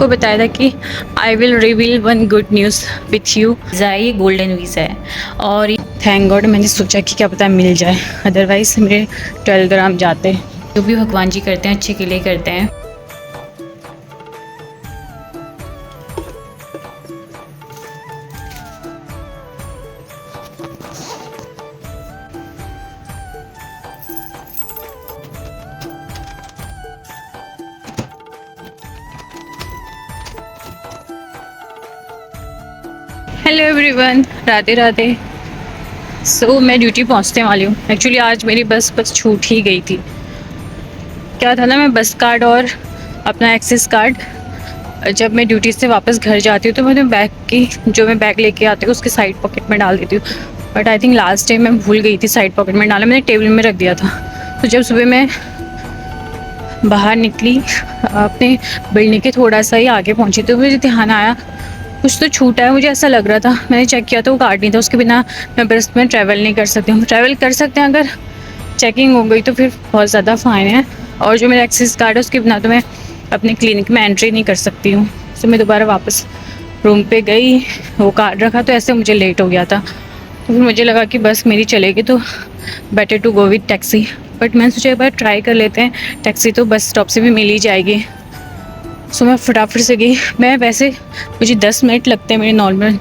आपको बताया था कि I will reveal one good news with you. ये गोल्डन वीज़ा है और थैंक गॉड मैंने सोचा कि क्या पता मिल जाए, अदरवाइज़ मेरे 12 ग्राम जाते। जो भी भगवान जी करते हैं अच्छे के लिए करते हैं। Hello everyone, Radhe Radhe. मैं ड्यूटी पहुंचने वाली हूँ। एक्चुअली आज मेरी बस छूट ही गई थी। क्या था ना, मैं बस कार्ड और अपना एक्सेस कार्ड जब मैं ड्यूटी से वापस घर जाती हूँ तो मैं बैग की जो मैं बैग लेके आती हूँ उसके साइड पॉकेट में डाल देती हूँ। But I think last time मैं भूल गई थी साइड पॉकेट में डालना, मैंने टेबल में रख दिया था। तो जब सुबह मैं बाहर निकली अपने बिल्डिंग के थोड़ा सा ही आगे पहुँची तो मुझे ध्यान आया कुछ तो छूटा है। मुझे ऐसा लग रहा था, मैंने चेक किया तो वो कार्ड नहीं था, उसके बिना मैं बस में ट्रैवल नहीं कर सकती हूँ। ट्रैवल कर सकते हैं अगर चेकिंग हो गई तो फिर बहुत ज़्यादा फ़ाइन है। और जो मेरा एक्सेस कार्ड है उसके बिना तो मैं अपने क्लिनिक में एंट्री नहीं कर सकती हूँ। तो मैं दोबारा वापस रूम पे गई, वो कार्ड रखा तो ऐसे मुझे लेट हो गया था। तो फिर मुझे लगा कि बस मेरी चलेगी तो better to go with taxi. But मैंने सोचा एक बार ट्राई कर लेते हैं, टैक्सी तो बस स्टॉप से भी मिल ही जाएगी। मैं फटाफट से गई। मैं वैसे मुझे 10 मिनट लगते हैं मेरे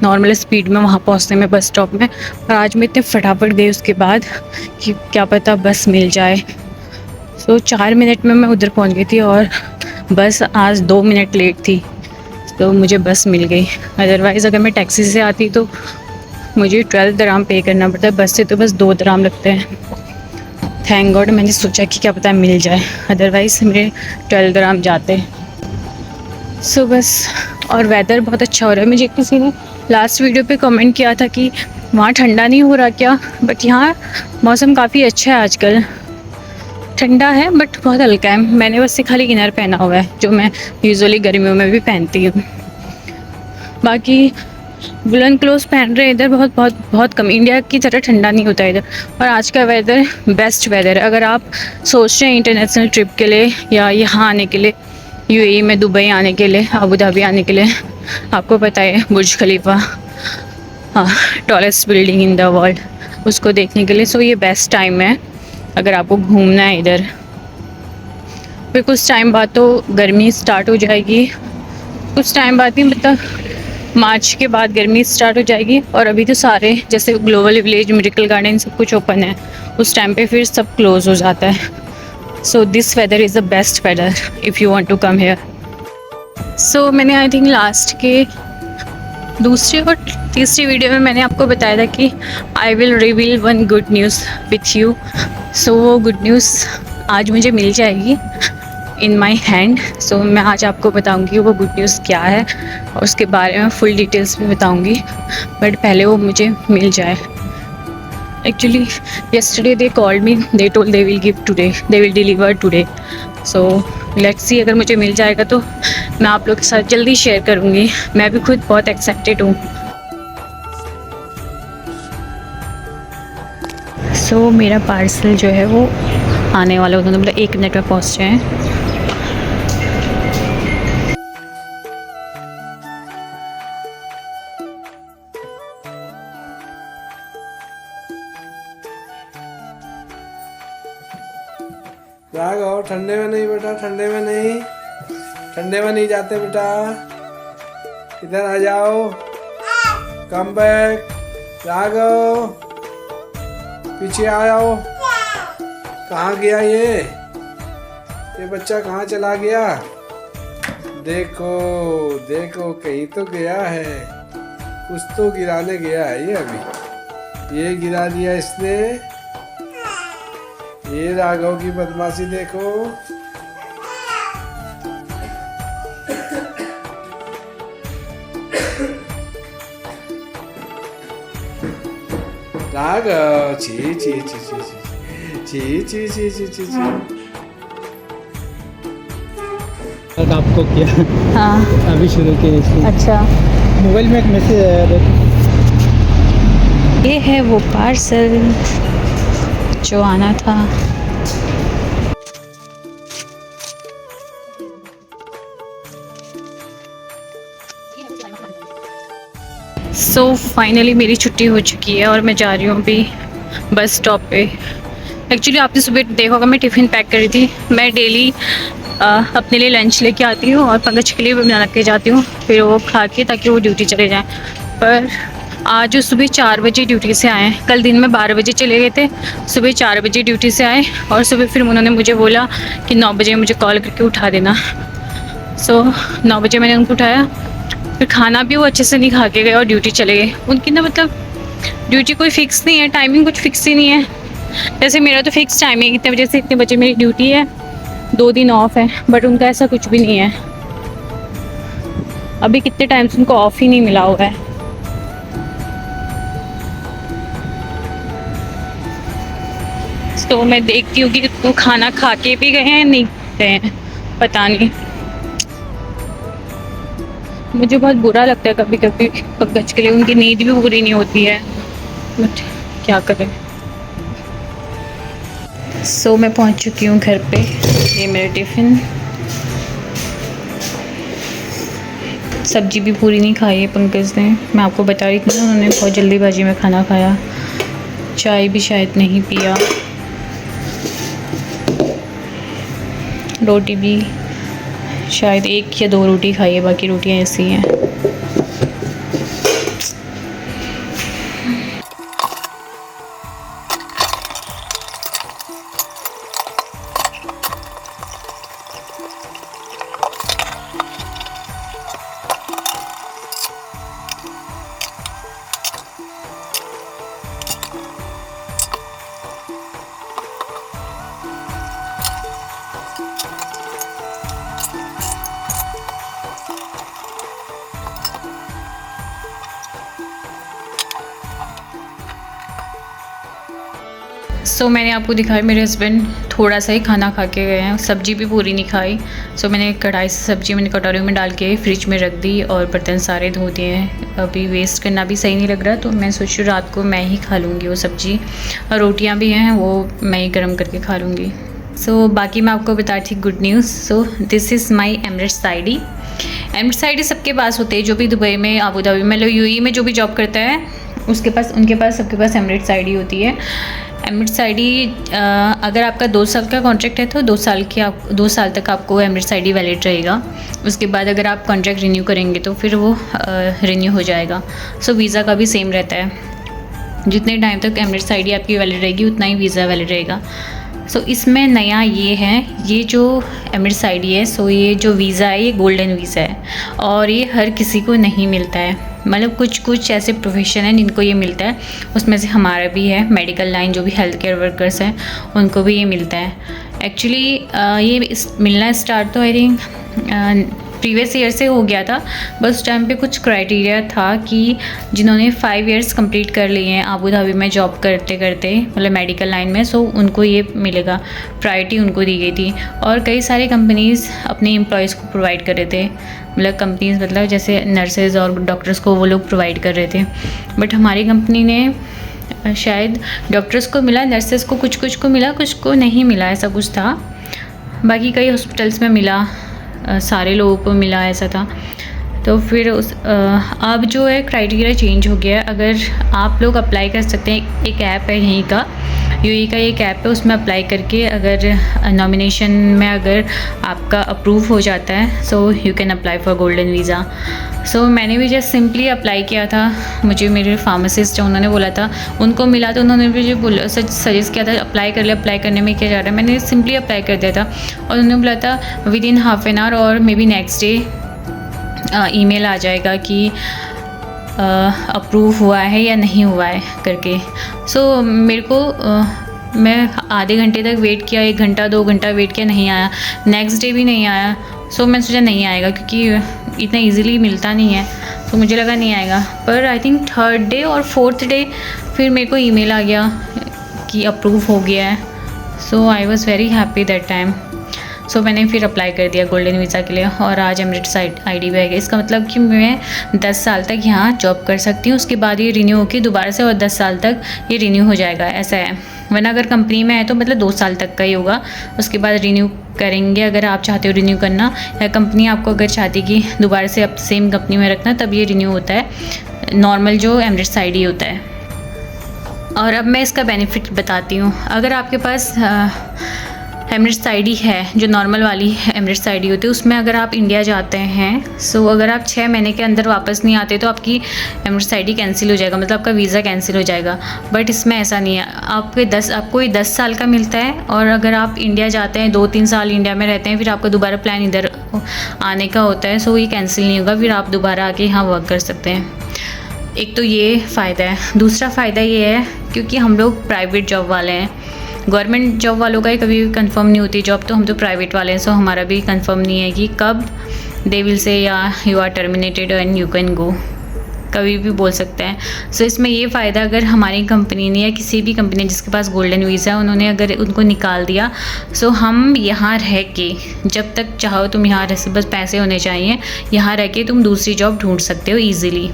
नॉर्मल स्पीड में वहाँ पहुँचने में बस स्टॉप में, और आज मैं इतने फटाफट गई उसके बाद कि क्या पता बस मिल जाए। 4 मिनट में मैं उधर पहुँच गई थी और बस आज 2 मिनट लेट थी तो मुझे बस मिल गई। अदरवाइज़ अगर मैं टैक्सी से आती तो मुझे 12 दराम पे करना पड़ता है, बस से तो बस 2 दराम लगते हैं। थैंक गॉड मैंने सोचा कि क्या पता मिल जाए, अदरवाइज़ मेरे 12 दराम जाते। बस, और वेदर बहुत अच्छा हो रहा है। मुझे किसी ने लास्ट वीडियो पे कमेंट किया था कि वहाँ ठंडा नहीं हो रहा क्या, बट यहाँ मौसम काफ़ी अच्छा है आजकल। ठंडा है बट बहुत हल्का है। मैंने बस से खाली इनर पहना हुआ है जो मैं यूजुअली गर्मियों में भी पहनती हूँ। बाकी वुलन क्लोथ्स पहन रहे हैं इधर बहुत बहुत बहुत कम। इंडिया की तरह ठंडा नहीं होता इधर, और आज का वेदर बेस्ट वेदर है। अगर आप सोच रहे हैं इंटरनेशनल ट्रिप के लिए या यहाँ आने के लिए, यूएई में दुबई आने के लिए, अबू धाबी आने के लिए, आपको पता है बुर्ज खलीफा, हाँ, tallest building in the world, उसको देखने के लिए ये बेस्ट टाइम है अगर आपको घूमना है इधर। फिर कुछ टाइम बाद तो गर्मी स्टार्ट हो जाएगी, कुछ टाइम बाद ही मतलब मार्च के बाद गर्मी स्टार्ट हो जाएगी। और अभी तो सारे जैसे ग्लोबल विलेज, मिरेकल गार्डन सब कुछ ओपन है, उस टाइम पे फिर सब क्लोज हो जाता है। This weather is the best weather if you want to come here. मैंने आई थिंक लास्ट के दूसरी और तीसरी वीडियो में मैंने आपको बताया था कि I will reveal one good news with you. वो गुड न्यूज़ आज मुझे मिल जाएगी इन माई हैंड। मैं आज आपको बताऊंगी वो गुड न्यूज़ क्या है और उसके बारे में फुल डिटेल्स भी बताऊंगी, बट पहले वो मुझे मिल जाए। Actually yesterday they called me, they told they will give today, they will deliver today. Let's see, अगर मुझे मिल जाएगा तो मैं आप लोग के साथ जल्दी शेयर करूँगी। मैं भी खुद बहुत एक्साइटेड हूँ। मेरा पार्सल जो है वो आने वाला होता है, मतलब 1 मिनट में पहुँच जाए। राघव, ठंडे में नहीं बेटा, ठंडे में नहीं, ठंडे में नहीं जाते बेटा, इधर आ जाओ, कम बैक। राघव पीछे आ जाओ। कहाँ गया ये बच्चा कहाँ चला गया? देखो देखो कहीं तो गया है, कुछ तो गिराने गया है ये। अभी ये गिरा दिया इसने। ये राघव की बदमाशी देखो। राघव, छी छी छी छी छी छी छी छी छी छी। आपको किया? हाँ अभी शुरू किया इसलिए। अच्छा, मोबाइल में एक मैसेज आया, देखो। ये है वो पार्सल जो आना था। सो फाइनली मेरी छुट्टी हो चुकी है और मैं जा रही हूँ अभी बस स्टॉप पे। एक्चुअली आपने सुबह देखा होगा मैं टिफ़िन पैक करी थी। मैं डेली अपने लिए लंच लेके आती हूँ और पंकज के लिए भी बना के जाती हूँ, फिर वो खा के ताकि वो ड्यूटी चले जाएँ। पर आज वो सुबह 4 बजे ड्यूटी से आए। कल दिन में 12 बजे चले गए थे, सुबह 4 बजे ड्यूटी से आए और सुबह फिर उन्होंने मुझे बोला कि 9 बजे मुझे कॉल करके उठा देना। सो 9 बजे मैंने उनको उठाया, फिर खाना भी वो अच्छे से नहीं खा के गए और ड्यूटी चले गए। उनकी ना मतलब ड्यूटी कोई फ़िक्स नहीं है, टाइमिंग कुछ फ़िक्स ही नहीं है। जैसे मेरा तो फ़िक्स टाइमिंग है, इतने बजे से इतने बजे मेरी ड्यूटी है, 2 दिन ऑफ है, बट उनका ऐसा कुछ भी नहीं है। अभी कितने टाइम से उनको ऑफ ही नहीं मिला हुआ है। तो मैं देखती हूँ कि वो खाना खा के भी गए हैं नहीं गए हैं, पता नहीं। मुझे बहुत बुरा लगता है कभी कभी पंकज के लिए, उनकी नींद भी पूरी नहीं होती है, बट क्या करें। सो मैं पहुंच चुकी हूँ घर पे। ये मेरा टिफ़िन, सब्जी भी पूरी नहीं खाई है पंकज ने, मैं आपको बता रही थी ना, उन्होंने बहुत जल्दीबाजी में खाना खाया। चाय भी शायद नहीं पिया, रोटी भी शायद 1 या 2 रोटी खाई है, बाकी रोटियां ऐसी हैं। सो मैंने आपको दिखाया मेरे हस्बैंड थोड़ा सा ही खाना खा के गए हैं, सब्जी भी पूरी नहीं खाई। सो मैंने कढ़ाई से सब्जी मैंने कटोरी में डाल के फ्रिज में रख दी और बर्तन सारे धो दिए हैं। अभी वेस्ट करना भी सही नहीं लग रहा, तो मैं सोच रही हूँ रात को मैं ही खा लूँगी वो सब्जी, और रोटियाँ भी हैं वो मैं ही गर्म करके खा लूँगी। सो बाकी मैं आपको बता रही थी good news. So this is my Emirates ID. Emirates ID सबके पास होते हैं, जो भी दुबई में, आबू धाबी मतलब यूएई में जो भी जॉब करता है उसके पास, उनके पास सबके पास एमिरेट्स आईडी होती है। एमिरेट्स आईडी अगर आपका 2 साल का कॉन्ट्रैक्ट है तो 2 साल तक आपको एमिरेट्स आईडी वैलिड रहेगा। उसके बाद अगर आप कॉन्ट्रैक्ट रिन्यू करेंगे तो फिर वो रिन्यू हो जाएगा। सो वीज़ा का भी सेम रहता है, जितने टाइम तक एमिरेट्स आईडी आपकी वैलिड रहेगी उतना ही वीज़ा वैलिड रहेगा। सो इसमें नया ये है, ये जो एमिरेट्स आईडी है, सो ये जो वीज़ा है ये गोल्डन वीज़ा है और ये हर किसी को नहीं मिलता है। मतलब कुछ ऐसे प्रोफेशन हैं जिनको ये मिलता है, उसमें से हमारा भी है। मेडिकल लाइन जो भी हेल्थ केयर वर्कर्स हैं उनको भी ये मिलता है। एक्चुअली ये मिलना स्टार्ट तो आई थिंक प्रीवियस ईयर से हो गया था, बस उस टाइम पे कुछ क्राइटेरिया था कि जिन्होंने 5 इयर्स कंप्लीट कर लिए हैं आबू धाबी में जॉब करते करते, मतलब मेडिकल लाइन में, सो उनको ये मिलेगा, प्रायोरिटी उनको दी गई थी। और कई सारी कंपनीज़ अपने एम्प्लॉयज़ को प्रोवाइड कर रहे थे, मतलब कंपनीज़ मतलब जैसे नर्सेज और डॉक्टर्स को वो लोग प्रोवाइड कर रहे थे। बट हमारी कंपनी ने शायद डॉक्टर्स को मिला, नर्सेज को कुछ को मिला, कुछ को नहीं मिला, ऐसा कुछ था। बाकी कई हॉस्पिटल्स में मिला, सारे लोगों को मिला, ऐसा था। तो फिर अब जो है क्राइटेरिया चेंज हो गया है। अगर आप लोग अप्लाई कर सकते हैं, एक ऐप है यहीं का, यूएई का एक ऐप है, उसमें अप्लाई करके अगर नॉमिनेशन में अगर आपका अप्रूव हो जाता है so you can apply for golden visa. So मैंने भी जस्ट सिंपली अप्लाई किया था। मुझे मेरे फार्मासिस्ट हैं उन्होंने बोला था, उनको मिला तो उन्होंने मुझे बोला, सजेस्ट किया था अप्लाई कर ले, अप्लाई करने में क्या जा रहा है। मैंने सिंपली अप्लाई कर दिया था और उन्होंने बोला था within half an hour और maybe next day email आ जाएगा कि अप्रूव हुआ है या नहीं हुआ है करके। सो मेरे को मैं आधे घंटे तक वेट किया, 1 घंटा 2 घंटा वेट किया, नहीं आया। नेक्स्ट डे भी नहीं आया। सो मैं सोचा नहीं आएगा क्योंकि इतना इजीली मिलता नहीं है, तो मुझे लगा नहीं आएगा। पर आई थिंक 3rd डे और 4th डे फिर मेरे को ईमेल आ गया कि अप्रूव हो गया है। So I was very happy that time. So मैंने फिर अप्लाई कर दिया गोल्डन वीज़ा के लिए और आज एमिरेट्स आईडी भी आ गया। इसका मतलब कि मैं 10 साल तक यहाँ जॉब कर सकती हूँ, उसके बाद ये रिन्यू होकर दोबारा से और 10 साल तक ये रिन्यू हो जाएगा, ऐसा है। वरना अगर कंपनी में है तो मतलब 2 साल तक का ही होगा, उसके बाद रिन्यू करेंगे अगर आप चाहते हो रिन्यू करना, या कंपनी आपको अगर चाहती कि दोबारा से आप सेम कंपनी में रखना तब ये रिन्यू होता है। नॉर्मल जो एमिरेट्स आईडी होता है। और अब मैं इसका बेनिफिट बताती हूँ। अगर आपके पास एमिरेट्स आईडी है, जो नॉर्मल वाली एमिरेट्स आईडी होती है, उसमें अगर आप इंडिया जाते हैं, सो अगर आप 6 महीने के अंदर वापस नहीं आते तो आपकी एमिरेट्स आईडी कैंसिल हो जाएगा, मतलब आपका वीज़ा कैंसिल हो जाएगा। बट इसमें ऐसा नहीं है, आपको ये 10 साल का मिलता है। और अगर आप इंडिया जाते हैं, 2-3 साल इंडिया में रहते हैं, फिर आपका दोबारा प्लान इधर आने का होता है, सो ये कैंसिल नहीं होगा, फिर आप दोबारा आके यहाँ वर्क कर सकते हैं। एक तो ये फ़ायदा है। दूसरा फ़ायदा ये है क्योंकि हम लोग प्राइवेट जॉब वाले हैं, गवर्नमेंट जॉब वालों का ही कभी भी कंफर्म नहीं होती जॉब, तो हम तो प्राइवेट वाले हैं, सो हमारा भी कंफर्म नहीं है कि कब दे विल से या you are terminated and you can go, कभी भी बोल सकते हैं। सो इसमें ये फ़ायदा, अगर हमारी कंपनी ने या किसी भी कंपनी जिसके पास गोल्डन वीज़ा उन्होंने अगर उनको निकाल दिया, सो हम यहाँ रह के जब तक चाहो तुम यहाँ रह, बस पैसे होने चाहिए, यहाँ रह के तुम दूसरी जॉब ढूंढ सकते हो ईज़िली।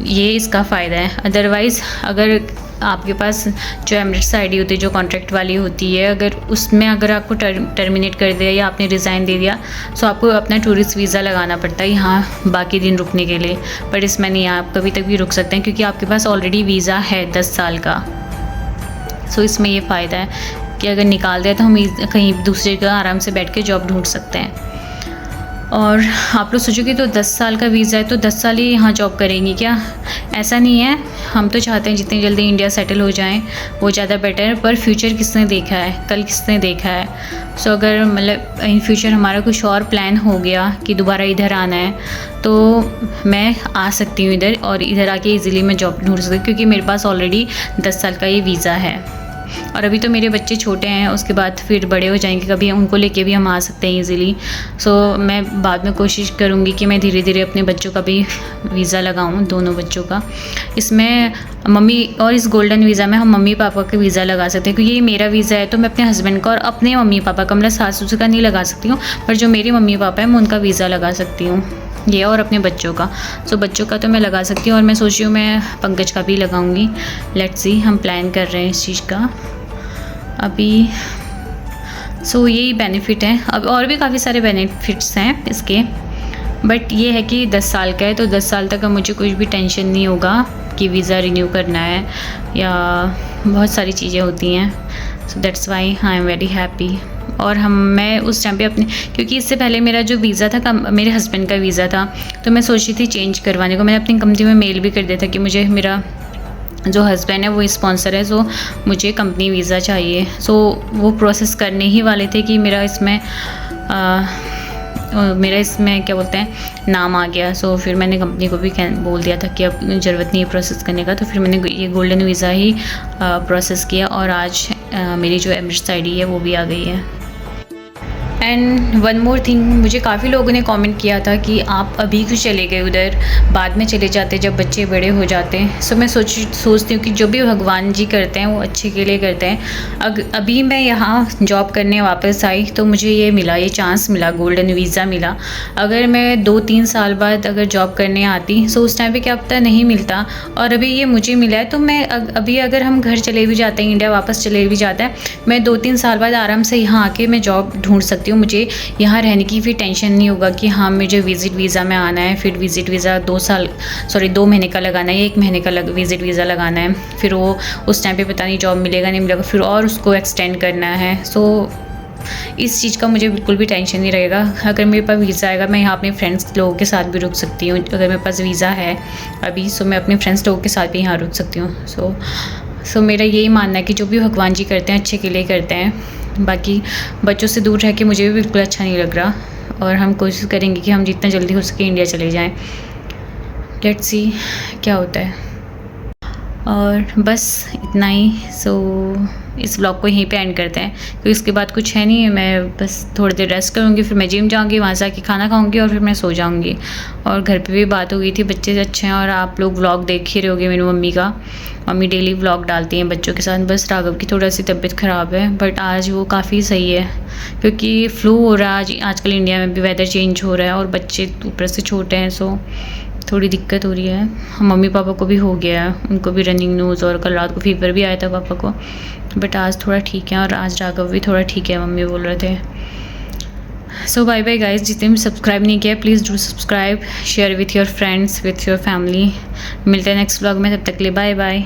ये इसका फ़ायदा है। अदरवाइज़ अगर आपके पास जो एमिरेट्स आईडी होती है, जो कॉन्ट्रैक्ट वाली होती है, अगर उसमें अगर आपको टर्मिनेट कर दिया या आपने रिज़ाइन दे दिया, सो आपको अपना टूरिस्ट वीज़ा लगाना पड़ता है यहाँ बाकी दिन रुकने के लिए। पर इसमें नहीं, आप कभी तक भी रुक सकते हैं क्योंकि आपके पास ऑलरेडी वीज़ा है 10 साल का। सो इसमें ये फ़ायदा है कि अगर निकाल दिया तो हम कहीं दूसरे का आराम से बैठ के जॉब ढूँढ सकते हैं। और आप लोग सोचोगे तो 10 साल का वीज़ा है तो 10 साल ही यहाँ जॉब करेंगी क्या? ऐसा नहीं है। हम तो चाहते हैं जितनी जल्दी इंडिया सेटल हो जाएं वो ज़्यादा बेटर है, पर फ्यूचर किसने देखा है, कल किसने देखा है। सो अगर मतलब इन फ्यूचर हमारा कुछ और प्लान हो गया कि दोबारा इधर आना है, तो मैं आ सकती हूँ इधर, और इधर आके इजीली मैं जॉब ढूंढ सकती हूँ क्योंकि मेरे पास ऑलरेडी 10 साल का ये वीज़ा है। और अभी तो मेरे बच्चे छोटे हैं, उसके बाद फिर बड़े हो जाएंगे, कभी उनको लेके भी हम आ सकते हैं इजीली। सो मैं बाद में कोशिश करूँगी कि मैं धीरे धीरे अपने बच्चों का भी वीज़ा लगाऊँ, दोनों बच्चों का। इसमें मम्मी और इस गोल्डन वीज़ा में हम मम्मी पापा का वीज़ा लगा सकते हैं क्योंकि ये मेरा वीज़ा है, तो मैं अपने हस्बैंड का और अपने मम्मी पापा का, मतलब सास ससुर का नहीं लगा सकती हूँ, पर जो मेरे मम्मी पापा हैं मैं उनका वीज़ा लगा सकती हूँ, ये और अपने बच्चों का। सो बच्चों का तो मैं लगा सकती हूँ, और मैं सोच रही हूँ मैं पंकज का भी लगाऊंगी। लेट्स सी, हम प्लान कर रहे हैं इस चीज़ का अभी। सो यही बेनिफिट है। अब और भी काफ़ी सारे बेनिफिट्स हैं इसके, बट ये है कि 10 साल का है तो 10 साल तक मुझे कुछ भी टेंशन नहीं होगा कि वीज़ा रिन्यू करना है या बहुत सारी चीज़ें होती हैं। So that's why I am very happy. और मैं उस टाइम पे अपने, क्योंकि इससे पहले मेरा जो वीज़ा था मेरे हस्बैंड का वीज़ा था, तो मैं सोच रही थी चेंज करवाने को। मैंने अपनी कंपनी में मेल भी कर दिया था कि मुझे, मेरा जो हस्बैंड है वो स्पॉन्सर है, सो मुझे कंपनी वीज़ा चाहिए। सो वो प्रोसेस करने ही वाले थे कि मेरा इसमें क्या बोलते हैं, नाम आ गया। सो फिर मैंने कंपनी को भी बोल दिया था कि अब ज़रूरत नहीं है प्रोसेस करने का, तो फिर मैंने ये गोल्डन वीज़ा ही प्रोसेस किया, और आज मेरी जो एमिरेट्स आईडी है वो भी आ गई है। एंड वन मोर थिंग, मुझे काफ़ी लोगों ने कमेंट किया था कि आप अभी क्यों चले गए उधर, बाद में चले जाते जब बच्चे बड़े हो जाते हैं। सो मैं सोचती हूँ कि जो भी भगवान जी करते हैं वो अच्छे के लिए करते हैं। अभी मैं यहाँ जॉब करने वापस आई तो मुझे ये मिला, ये चांस मिला, गोल्डन वीज़ा मिला। अगर मैं 2-3 साल बाद अगर जॉब करने आती, सो उस टाइम पे क्या पता नहीं मिलता, और अभी ये मुझे मिला है। तो मैं अभी अगर हम घर चले भी जाते हैं, इंडिया वापस चले भी जाते हैं, मैं 2-3 साल बाद आराम से यहाँ आके मैं जॉब ढूंढ सकती हूँ। मुझे यहाँ रहने की फिर टेंशन नहीं होगा कि हाँ मुझे विज़िट वीज़ा में आना है, फिर विज़िट वीज़ा 2 महीने का लगाना है, 1 महीने का विज़िट वीज़ा लगाना है, फिर वो उस टाइम पे पता नहीं जॉब मिलेगा नहीं मिलेगा, फिर और उसको एक्सटेंड करना है। सो इस चीज़ का मुझे बिल्कुल भी टेंशन नहीं रहेगा। अगर मेरे पास वीज़ा आएगा, मैं यहाँ अपने फ्रेंड्स लोगों के साथ भी रुक सकती हूँ। अगर मेरे पास वीज़ा है अभी, सो मैं अपने फ्रेंड्स लोगों के साथ भी यहाँ रुक सकती हूँ। सो मेरा यही मानना है कि जो भी भगवान जी करते हैं अच्छे के लिए करते हैं। बाकी बच्चों से दूर रह के मुझे भी बिल्कुल अच्छा नहीं लग रहा, और हम कोशिश करेंगे कि हम जितना जल्दी हो सके इंडिया चले जाएं। लेट्स सी क्या होता है। और बस इतना ही। सो इस ब्लॉग को यहीं पे एंड करते हैं क्योंकि इसके बाद कुछ है नहीं। मैं बस थोड़ी देर रेस्ट करूँगी, फिर मैं जिम जाऊँगी, वहाँ से आके खाना खाऊँगी और फिर मैं सो जाऊँगी। और घर पे भी बात हो गई थी, बच्चे अच्छे हैं, और आप लोग व्लॉग देख ही रहे होगे मेरी मम्मी का। मम्मी डेली व्लॉग डालती हैं बच्चों के साथ। बस राघव की थोड़ा सी तबीयत ख़राब है, बट आज वो काफ़ी सही है क्योंकि फ्लू हो रहा है आजकल इंडिया में भी, वेदर चेंज हो रहा है और बच्चे ऊपर से छोटे हैं, सो थोड़ी दिक्कत हो रही है। मम्मी पापा को भी हो गया है, उनको भी रनिंग नोज़, और कल रात को फीवर भी आया था पापा को, बट आज थोड़ा ठीक है। और आज राघव भी थोड़ा ठीक है, मम्मी बोल रहे थे। सो बाय बाय गाइज, जितने भी सब्सक्राइब नहीं किया please do subscribe, share with your friends, with your family. मिलते हैं नेक्स्ट व्लॉग में, तब तक के लिए बाय बाय।